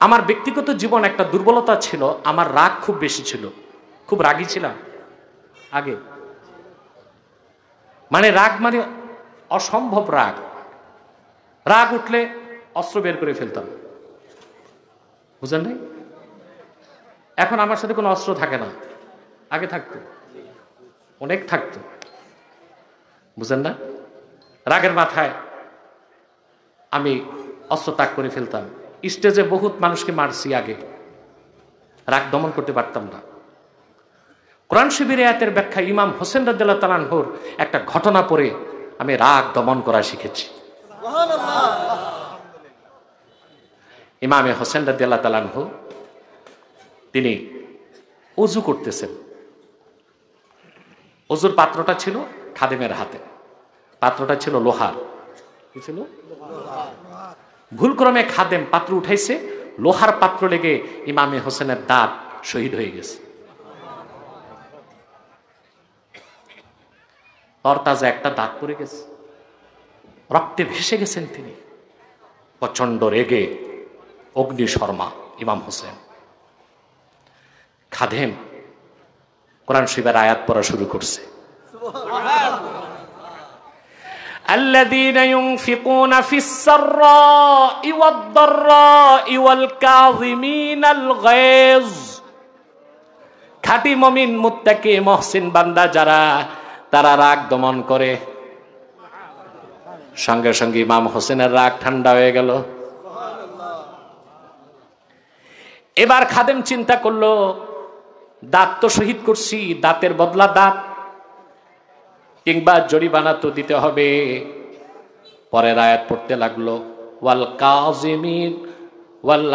আমার ব্যক্তিগত জীবন একটা দুর্বলতা ছিল, আমার রাগ খুব বেশি ছিল, খুব রাগী ছিলাম আগে। মানে রাগ মানে অসম্ভব রাগ, রাগ উঠলে অস্ত্র বের করে ফেলতাম, বুঝলেন নাই? এখন আমার সাথে কোনো অস্ত্র থাকে না, আগে থাকতো, অনেক থাকতো, বুঝলেন না? রাগের মাথায় আমি অস্ত্র ত্যাগ করে ফেলতাম। স্টেজে বহুত মানুষকে মারছি আগে, রাগ দমন করতে পারতাম না। কোরআন শিবির আয়াতের ব্যাখ্যা ইমাম হোসেন রাদিয়াল্লাহু তাআলা আনহুর একটা ঘটনা পড়ে আমি রাগ দমন করা শিখেছি। ইমামে হোসেন রাদিয়াল্লাহু তাআলা আনহু তিনি ওযু করতেছেন, ওযুর পাত্রটা ছিল খাদেমের হাতে, পাত্রটা ছিল লোহার। কি ছিল? ভুলক্রমে খাদেম পাত্র উঠাইছে, লোহার পাত্র লেগে ইমামে হোসেনের দাঁত শহীদ হয়ে গেছে। তরতাজা একটা দাঁত পড়ে গেছে, রক্তে ভেসে গেছেন তিনি। প্রচন্ড রেগে অগ্নিশর্মা ইমাম হোসেন। খাদেম কোরআন শরীফের আয়াত পড়া শুরু করছে, الذين ينفقون في السراء والضراء والكاظمين الغيظ। খাঁটি মুমিন মুত্তাকি মুহসিন বান্দা যারা, তারা রাগ দমন করে। সঙ্গে সঙ্গে ইমাম হোসেনের রাগ ঠান্ডা হয়ে গেল। এবার খাদেম চিন্তা করলো, দাঁত তো শহীদ করছি, দাঁতের বদলা দাঁত কিংবা জরিমানা তো দিতে হবে। পরের আয়াত পড়তে লাগলো, ওয়াল কাযিমিন ওয়াল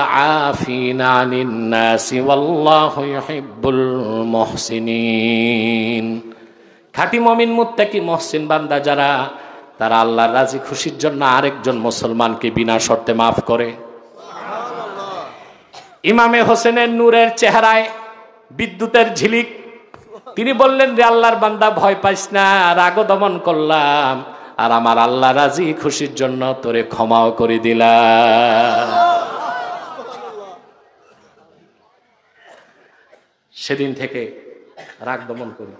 আফিনা আনিন নাসি ওয়াল্লাহু ইউহিব্বুল মুহসিনিন। খাঁটি মুমিন মুত্তাকি মুহসিন বান্দা যারা, তারা আল্লাহর রাজি খুশির জন্য আরেকজন মুসলমানকে বিনা শর্তে মাফ করে। ইমামে হোসেনের নূরের চেহারায় বিদ্যুতের ঝিলিক। তিনি বললেন, রে আল্লাহর বান্দা, ভয় পাইস না, রাগ দমন করলাম, আর আমার আল্লাহ রাজি খুশির জন্য তোরে ক্ষমাও করে দিলাম। সেদিন থেকে রাগ দমন করি,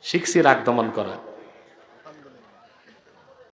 শিখছি রাগ দমন করা।